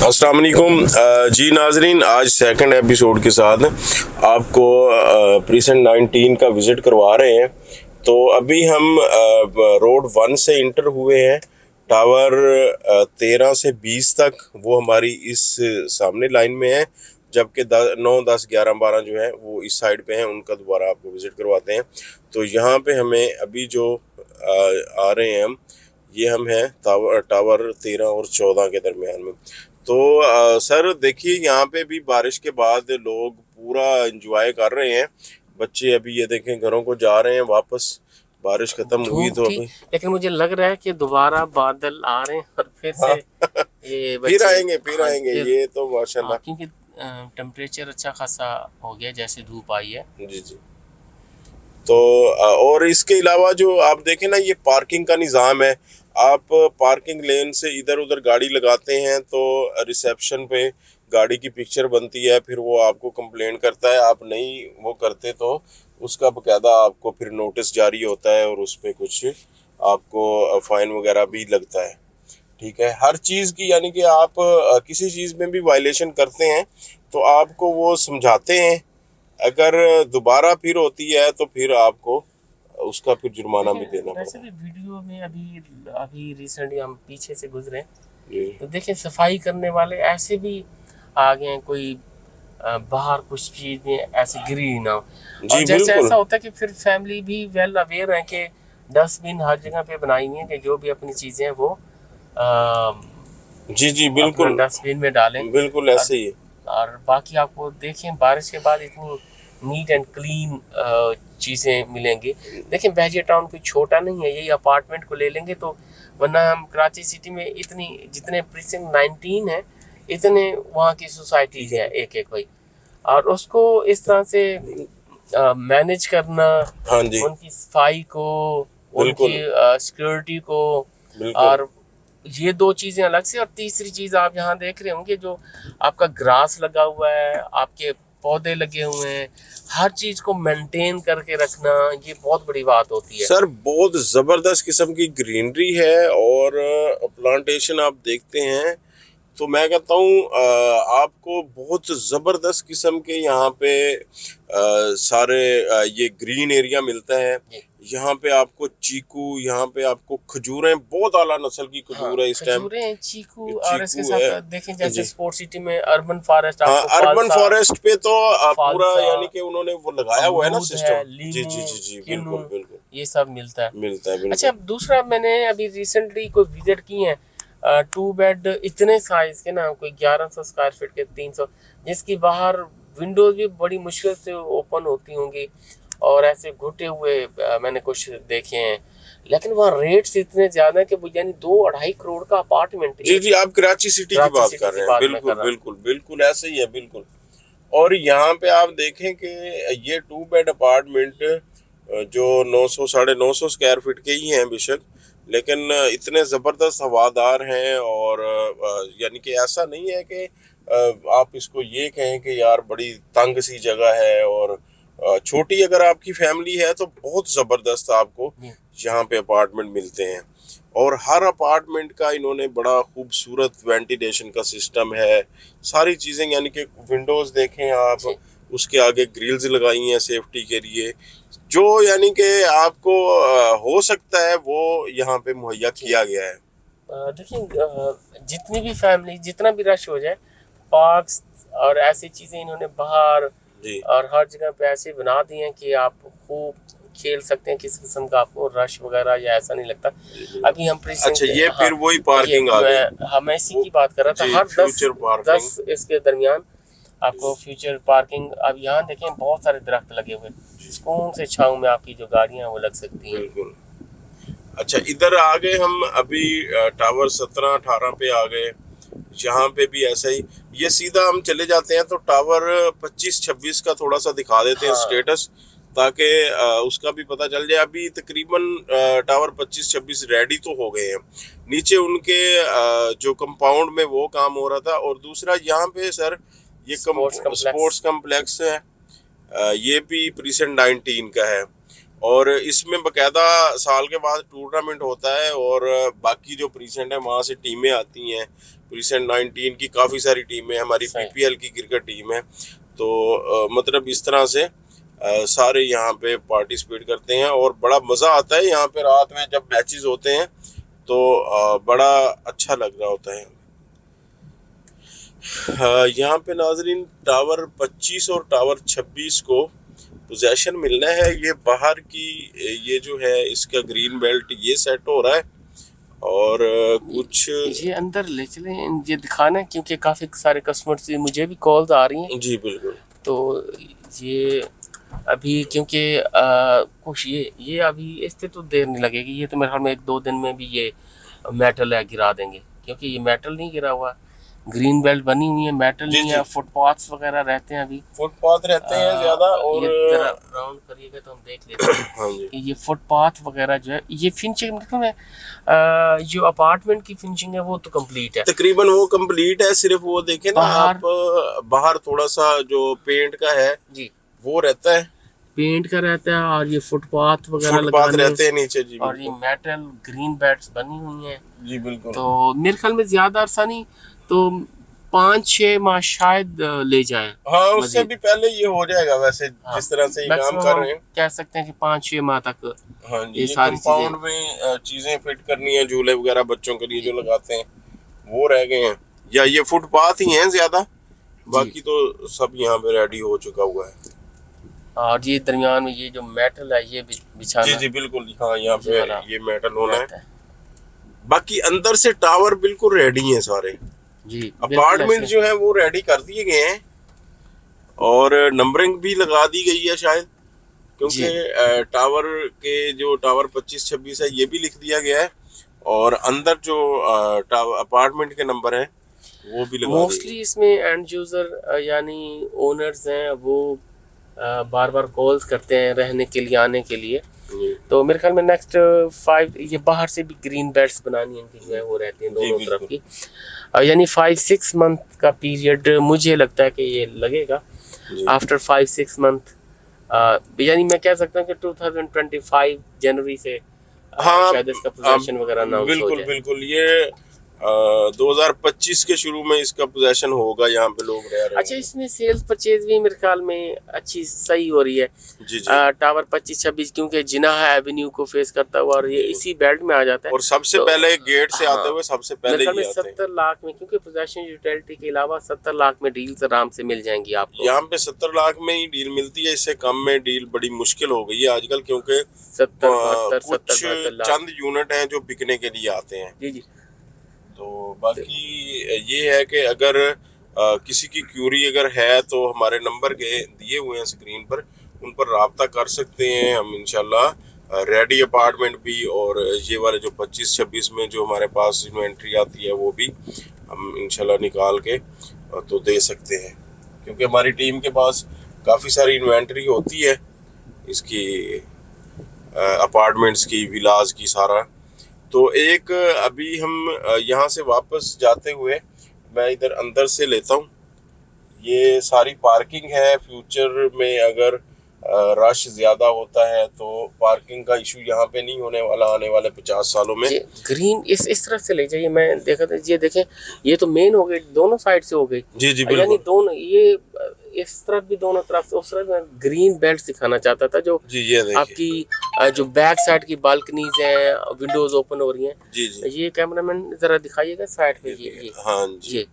अस्सलाम वालेकुम जी नाजरीन, आज सेकंड एपिसोड के साथ आपको प्रीसेंट 19 का विज़िट करवा रहे हैं। तो अभी हम रोड 1 से इंटर हुए हैं, टावर 13 से 20 तक वो हमारी इस सामने लाइन में है, जबकि 9, 10, 11, 12 जो है वो इस साइड पे हैं। उनका दोबारा आपको विज़िट करवाते हैं। तो यहाँ पे हमें अभी जो आ रहे हैं ये हम हैं टावर 13 और 14 के दरमियान में। तो सर देखिए, यहाँ पे भी बारिश के बाद लोग पूरा एंजॉय कर रहे हैं। बच्चे अभी ये देखें घरों को जा रहे हैं वापस, बारिश खत्म हुई तो अभी, लेकिन मुझे लग रहा है कि दोबारा बादल आ रहे हैं और फिर से ये फिर आएंगे ये तो माशाल्लाह। क्योंकि टेम्परेचर अच्छा खासा हो गया, जैसे धूप आई है। जी जी। तो और इसके अलावा जो आप देखें ना, ये पार्किंग का निज़ाम है। आप पार्किंग लेन से इधर उधर गाड़ी लगाते हैं तो रिसेप्शन पे गाड़ी की पिक्चर बनती है, फिर वो आपको कंप्लेंट करता है। आप नहीं वो करते तो उसका बकायदा आपको फिर नोटिस जारी होता है और उस पर कुछ आपको फाइन वगैरह भी लगता है। ठीक है, हर चीज़ की, यानी कि आप किसी चीज़ में भी वायलेशन करते हैं तो आपको वो समझाते हैं। अगर दोबारा फिर होती है तो फिर आपको उसका फिर जुर्माना भी देना पड़ता वैसे भी वीडियो में अभी अभी रिसेंटली हम पीछे से गुजरे है। तो देखें, सफाई करने वाले ऐसे भी आ गए हैं, कोई बाहर कुछ चीज में ऐसे गिरी ना हो। और जी जैसे बिल्कुल। ऐसा होता है कि फिर फैमिली भी वेल अवेयर है कि डस्टबिन हर जगह पे बनाई हुई है कि जो भी अपनी चीजें हैं वो जी जी बिल्कुल डस्टबिन में डालें। बिल्कुल ऐसे ही है। और बाकी आपको देखें, बारिश के बाद इतनी नीट एंड क्लीन चीज़ें मिलेंगी। देखें, बहजिया टाउन कोई छोटा नहीं है, यही अपार्टमेंट को ले लेंगे तो, वरना हम कराची सिटी में इतनी, जितने प्रीसिंक्ट 19 है इतने वहाँ की सोसाइटीज है एक एक भाई, और उसको इस तरह से मैनेज करना, हाँ जी उनकी सफाई को, उनकी सिक्योरिटी को, और ये दो चीज़ें अलग से। और तीसरी चीज़ आप यहाँ देख रहे होंगे, जो आपका ग्रास लगा हुआ है, आपके पौधे लगे हुए हैं, हर चीज़ को मेंटेन करके रखना, ये बहुत बड़ी बात होती है सर। बहुत ज़बरदस्त किस्म की ग्रीनरी है और प्लांटेशन आप देखते हैं तो मैं कहता हूँ आपको बहुत ज़बरदस्त किस्म के यहाँ पे सारे ये ग्रीन एरिया मिलता है। यहाँ पे आपको चीकू, यहाँ पे आपको खजूरें, बहुत आला नस्ल की खजूर है इस टाइम। खजूरें, चीकू, और इसके चीकू है। साथ देखें जैसे स्पोर्ट सिटी में अर्बन फॉरेस्ट, हाँ, आपको अर्बन फालसा, फॉरेस्ट पे तो पूरा, फालसा, यानी कि उन्होंने वो लगाया हुआ है ना अमरूद सिस्टम। है, जी जी लीमू, जी जी किन्नू, बिल्कुल बिल्कुल ये सब मिलता है। बिल्कुल। अच्छा, अब दूसरा, मैंने अभी रिसेंटली कोई विजिट की है 2 बेड इतने साइज के ना, कोई 1100 स्क्वायर फीट के 300, जिसकी बाहर विंडोज भी बड़ी मुश्किल से ओपन होती होंगी, और ऐसे घुटे हुए मैंने कुछ देखे हैं। लेकिन वहाँ रेट्स इतने ज्यादा है कि वो, यानी 2-2.5 करोड़ का अपार्टमेंट। जी जी, आप कराची सिटी की बात कर रहे हैं। बिल्कुल बिल्कुल बिल्कुल ऐसे ही है बिल्कुल। और यहाँ पे आप देखें कि ये 2 बेड अपार्टमेंट जो 900 950 स्क्वायर फीट के ही हैं बेशक, लेकिन इतने ज़बरदस्त हवादार हैं। और यानी कि ऐसा नहीं है कि आप इसको ये कहें कि यार बड़ी तंग सी जगह है और छोटी, अगर आपकी फैमिली है तो बहुत ज़बरदस्त आपको यहाँ पे अपार्टमेंट मिलते हैं। और हर अपार्टमेंट का इन्होंने बड़ा खूबसूरत वेंटिलेशन का सिस्टम है, सारी चीज़ें, यानी कि विंडोज़ देखें आप, उसके आगे ग्रिल्स लगाई हैं सेफ्टी के लिए, जो यानी कि आपको हो सकता है वो यहाँ पे मुहैया किया गया है। देखिए, जितनी भी फैमिली, जितना भी रश हो जाए, पार्क्स और ऐसी चीज़ें इन्होंने बाहर और हर जगह पे ऐसे बना दिए हैं कि आप खूब खेल सकते हैं, किस किस्म का आपको रश वगैरह या ऐसा नहीं लगता। अभी हम अच्छा, ये फिर वही पार्किंग आ गई, हम इसी की बात कर रहा था। हर 10 इसके दरमियान आपको फ्यूचर पार्किंग। अब यहाँ देखें, बहुत सारे दरख्त लगे हुए, सुकून से छांव में आपकी जो गाड़ियाँ वो लग सकती हैं। अच्छा, इधर आ गए हम अभी टावर 17-18 पे आ गए। यहाँ पे भी ऐसा ही, ये सीधा हम चले जाते हैं तो टावर 25-26 का थोड़ा सा दिखा देते हैं स्टेटस, ताकि उसका भी पता चल जाए। अभी तकरीबन टावर 25-26 रेडी तो हो गए हैं, नीचे उनके जो कंपाउंड में वो काम हो रहा था। और दूसरा यहाँ पे सर ये स्पोर्ट्स कम्प्लेक्स है, ये भी प्रीसेंट 19 का है, और इसमें बकायदा साल के बाद टूर्नामेंट होता है और बाकी जो प्रीसेंट है वहाँ से टीमें आती हैं, रिसेंट 19 की काफ़ी सारी टीमें, हमारी पीपीएल की क्रिकेट टीम है। तो मतलब इस तरह से सारे यहाँ पे पार्टिसिपेट करते हैं और बड़ा मज़ा आता है यहाँ पे रात में जब मैचेस होते हैं, तो बड़ा अच्छा लग रहा होता है। यहाँ पे नाजरीन टावर 25 और टावर 26 को पोजेशन मिलना है। ये बाहर की ये जो है इसका ग्रीन बेल्ट ये सेट हो रहा है और कुछ ये अंदर ले चले ये दिखाना है, क्योंकि काफ़ी सारे कस्टमर से मुझे भी कॉल्स आ रही हैं। जी बिल्कुल। तो ये अभी क्योंकि कुछ ये अभी इससे तो देर नहीं लगेगी, ये तो मेरे ख्याल में 1-2 दिन में भी ये मेटल है गिरा देंगे, क्योंकि ये मेटल नहीं गिरा हुआ, ग्रीन बेल्ट बनी हुई है, मेटल नहीं है। फुटपाथ्स वगैरह रहते हैं, अभी फुटपाथ रहते हैं ज्यादा। और राउंड करिएगा तो हम देख लेते हैं हाँ जी। कि ये फुटपाथ वगैरह जो है ये फिनिशिंग मतलब जो अपार्टमेंट की फिनिशिंग है वो तो कंप्लीट है, तकरीबन वो कंप्लीट है। सिर्फ वो देखें ना आप, बाहर थोड़ा सा जो पेंट का है जी वो रहता है, पेंट का रहता है, और ये फुटपाथ वगैरह लगाने रहते हैं नीचे जी। और ये मेटल ग्रीन बेल्ट्स बनी हुई हैं जी बिल्कुल। तो मेरे ख्याल में ज्यादा अरसा नहीं तो 5-6 माह शायद ले जाए। हाँ, उससे भी पहले ये हो जाएगा वैसे। हाँ, जिस तरह से ये काम कर रहे हैं कह सकते हैं कि 5-6 माह तक। हाँ जी, ये सारी कंपाउंड में चीजें फिट करनी है, झूले वगैरह बच्चों के लिए जो लगाते हैं वो रह गए हैं, या ये फुटपाथ ही हैं ज्यादा, बाकी तो सब यहाँ पे रेडी हो चुका हुआ है। और ये दरमियान में ये जो मेटल है ये बिछाना। जी जी बिल्कुल। हाँ, यहाँ पे ये मेटल होना है। बाकी अंदर से टावर बिल्कुल रेडी हैं सारे जी। अपार्टमेंट जो है वो रेडी कर दिए गए हैं और नंबरिंग भी लगा दी गई है शायद, क्योंकि टावर के जो टावर 25-26 है ये भी लिख दिया गया है और अंदर जो अपार्टमेंट के नंबर है वो भी लगा। मोस्टली इसमें एंड यूजर यानी ओनर्स हैं वो बार बार कॉल्स करते हैं रहने के लिए, आने के लिए। तो मेरे ख्याल में नेक्स्ट 5 ये बाहर से भी ग्रीन बेल्ट्स बनानी है जो है वो रहती हैं दोनों तरफ की, यानी 5-6 मंथ का पीरियड मुझे लगता है कि ये लगेगा। आफ्टर 5-6 मंथ यानी मैं कह सकता हूँ कि 2025 जनवरी से शायद इसका पोजीशन वगैरह अनाउंस हो जाए। बिल्कुल बिल्कुल। ये 2025 के शुरू में इसका पोजेशन होगा, यहाँ पे लोग रह रहे हैं। अच्छा, इसमें सेल्स परचेज भी मेरे ख्याल में अच्छी सही हो रही है जी जी। टावर 25-26 क्योंकि जिनाह एवेन्यू को फेस करता हुआ और ये इसी बेल्ट में आ जाता है और सबसे तो, पहले गेट से आते हुए सबसे पहले ही 70 लाख में, क्योंकि पोजेशन यूटिलिटी के अलावा 70 लाख में डील्स आराम से मिल जाएंगी आपको। यहाँ पे 70 लाख में ही डील मिलती है, इससे कम में डील बड़ी मुश्किल हो गई है आजकल, क्योंकि 70-72 चंद यूनिट हैं जो बिकने के लिए आते हैं जी जी। तो बाकी ये है कि अगर किसी की क्यूरी अगर है तो हमारे नंबर के दिए हुए हैं स्क्रीन पर, उन पर राब्ता कर सकते हैं हम इंशाल्लाह। रेडी अपार्टमेंट भी और ये वाले जो 25-26 में जो हमारे पास इन्वेंट्री आती है वो भी हम इंशाल्लाह निकाल के तो दे सकते हैं, क्योंकि हमारी टीम के पास काफ़ी सारी इन्वेंट्री होती है इसकी, अपार्टमेंट्स की, विलाज की, सारा। तो एक अभी हम यहाँ से वापस जाते हुए मैं इधर अंदर से लेता हूँ, ये सारी पार्किंग है। फ्यूचर में अगर रश ज़्यादा होता है तो पार्किंग का इशू यहाँ पे नहीं होने वाला आने वाले 50 सालों में। ग्रीन इस तरफ से ले जाइए, मैं देखा था ये देखें, ये तो मेन हो गई, दोनों साइड से हो गई जी जी बिल्कुल। यानी दोनों ये इस तरफ भी दोनों तरफ से, उस तरफ मैं ग्रीन बेल्ट सिखाना चाहता था जो जी ये आपकी जो बैक साइड की बालकनीज हैं, विंडोज ओपन हो रही हैं जी जी। ये कैमरामैन जरा दिखाइएगा साइड पे, ये हाँ जी, ये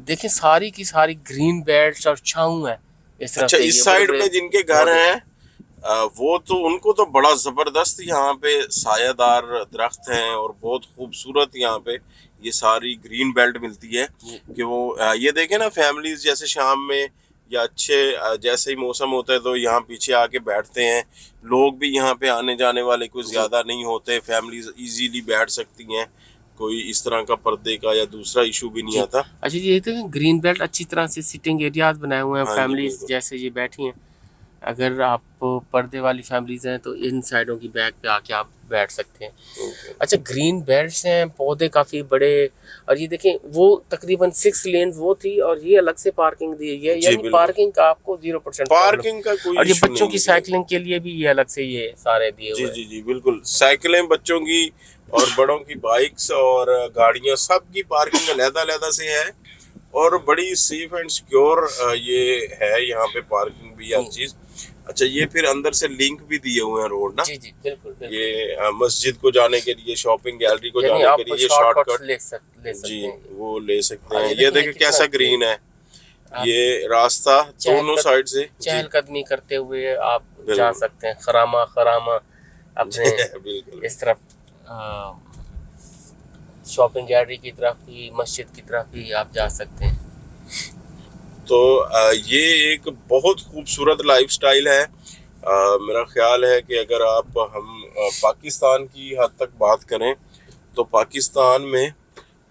देखें सारी की सारी ग्रीन बेल्ट्स और छाऊं है इस तरफ। अच्छा, इस साइड पे जिनके घर हैं वो तो उनको तो बड़ा जबरदस्त यहाँ पे सायादार दरख्त हैं और बहुत खूबसूरत यहाँ पे ये सारी ग्रीन बेल्ट मिलती है कि वो ये देखें ना, फैमिलीज जैसे शाम में या अच्छे जैसे ही मौसम होता है तो यहाँ पीछे आके बैठते हैं। लोग भी यहाँ पे आने जाने वाले कुछ ज़्यादा नहीं होते, फैमिलीज इजीली बैठ सकती हैं, कोई इस तरह का पर्दे का या दूसरा इशू भी नहीं आता। अच्छा, ये तो ग्रीन बेल्ट अच्छी तरह से सिटिंग एरियाज बनाए हुए हैं, फैमिलीज जैसे ये बैठी हैं अगर आप पर्दे वाली फैमिलीज हैं तो इन साइडों की बैक पे आके आप बैठ सकते हैं। अच्छा, ग्रीन बेल्ट्स हैं, पौधे काफ़ी बड़े, और ये देखें वो तकरीबन 6 लेन वो थी और ये अलग से पार्किंग दी है, जी यानी बिल्कुल, पार्किंग का आपको 0% पार्किंग का कोई और ये इशू बच्चों नहीं की है जी। साइकिलिंग के लिए भी ये अलग से ये सारे दिए जी हुए हैं। जी जी बिल्कुल, साइकिलें बच्चों की और बड़ों की बाइक्स और गाड़ियां सबकी पार्किंग अलग-अलग से है और बड़ी सेफ एंड सिक्योर ये है यहाँ पे पार्किंग भी हर चीज। अच्छा, ये फिर अंदर से लिंक भी दिए हुए हैं रोड ना, जी जी बिल्कुल बिल्कुल, ये मस्जिद को जाने के लिए, शॉपिंग गैलरी को यानी जाने के आप लिए ये शॉर्टकट्स शॉर्टकट ले जी सकते हैं। वो ले सकते और हैं। ये ये देखें देखें कितना कैसा ग्रीन है, आप ये रास्ता दोनों साइड से जी चहलकदमी करते हुए आप जा बिल्कुल सकते हैं, खरामा खरामा अपने बिल्कुल। इस तरफ शॉपिंग गैलरी की तरफ भी, मस्जिद की तरफ भी आप जा सकते हैं। तो ये एक बहुत खूबसूरत लाइफस्टाइल है। मेरा ख्याल है कि अगर हम पाकिस्तान की हद तक बात करें तो पाकिस्तान में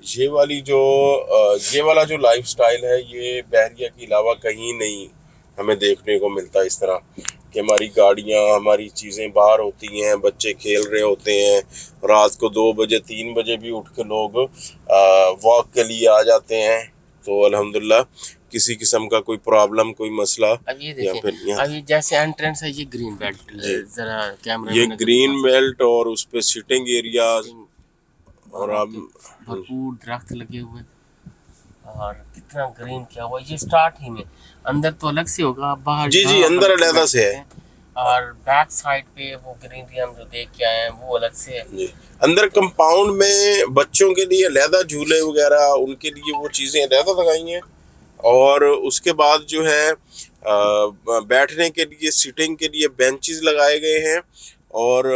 ये वाला जो लाइफस्टाइल है ये बहरिया के अलावा कहीं नहीं हमें देखने को मिलता। इस तरह कि हमारी गाड़ियां, हमारी चीज़ें बाहर होती हैं, बच्चे खेल रहे होते हैं, रात को 2 बजे 3 बजे भी उठ के लोग वॉक के लिए आ जाते हैं। तो अल्हम्दुलिल्लाह किसी किस्म का कोई प्रॉब्लम, कोई मसला अब ये या फिर देखें, अब ये जैसे एंट्रेंस है, ये ग्रीन बेल्ट, जी जरा कैमरा ये में नजर ग्रीन दिखा बेल्ट और उस पे सिटिंग एरियाज सकते और वहाँ आप पे भरपूर दरख्त लगे हुए, और कितना ग्रीन किया हुआ। ये स्टार्ट ही में, अंदर तो अलग से होगा, आप बाहर जी जी यहाँ अंदर पर अलहदा बैठ से सकते है हैं। और बैक साइड पे वो ग्रीनरी हम जो देख के आए हैं वो अलग से है। जी। अंदर कंपाउंड में बच्चों के लिए अलहदा झूले वगैरह, उनके लिए वो चीज़ें अलहदा लगाई हैं और उसके बाद जो है बैठने के लिए, सिटिंग के लिए बेंचेस लगाए गए हैं और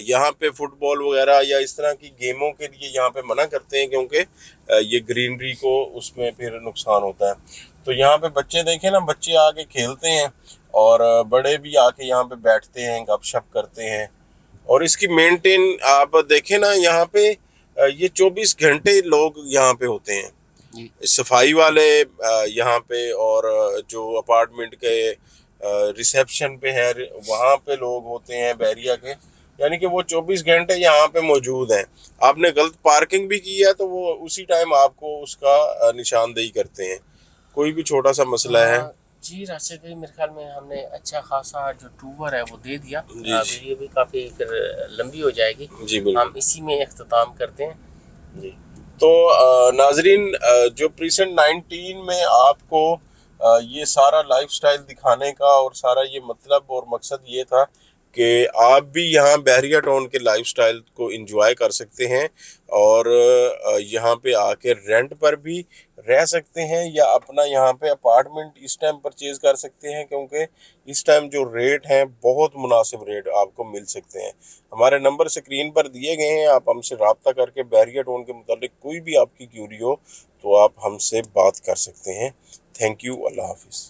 यहाँ पे फुटबॉल वगैरह या इस तरह की गेमों के लिए यहाँ पे मना करते हैं क्योंकि ये ग्रीनरी को उसमें फिर नुकसान होता है। तो यहाँ पे बच्चे देखें ना, बच्चे आके खेलते हैं और बड़े भी आके यहाँ पे बैठते हैं, गपशप करते हैं। और इसकी मेंटेन आप देखें ना, यहाँ पे ये 24 घंटे लोग यहाँ पे होते हैं, जी सफाई वाले यहाँ पे, और जो अपार्टमेंट के रिसेप्शन पे है वहाँ पे लोग होते हैं बहरिया के, यानी कि वो 24 घंटे यहाँ पे मौजूद हैं। आपने गलत पार्किंग भी की है तो वो उसी टाइम आपको उसका निशानदेही करते हैं, कोई भी छोटा सा मसला है। जी राशिद भाई, मेरे ख्याल में हमने अच्छा खासा जो टूर है वो दे दिया। जी वीडियो भी काफ़ी फिर लंबी हो जाएगी, जी बिल्कुल हम इसी में इख्तिताम करते हैं। जी। तो नाजरीन, जो प्रीसेंट 19 में आपको ये सारा लाइफस्टाइल दिखाने का और सारा ये मतलब और मकसद ये था कि आप भी यहाँ बहरिया टाउन के लाइफस्टाइल को एंजॉय कर सकते हैं और यहाँ पे आके रेंट पर भी रह सकते हैं या अपना यहाँ पे अपार्टमेंट इस टाइम परचेज कर सकते हैं, क्योंकि इस टाइम जो रेट हैं बहुत मुनासिब रेट आपको मिल सकते हैं। हमारे नंबर स्क्रीन पर दिए गए हैं, आप हमसे रब्ता करके बहरिया टाउन के मुतालिक कोई भी आपकी क्यूरी हो तो आप हमसे बात कर सकते हैं। थैंक यू, अल्लाह हाफिज़।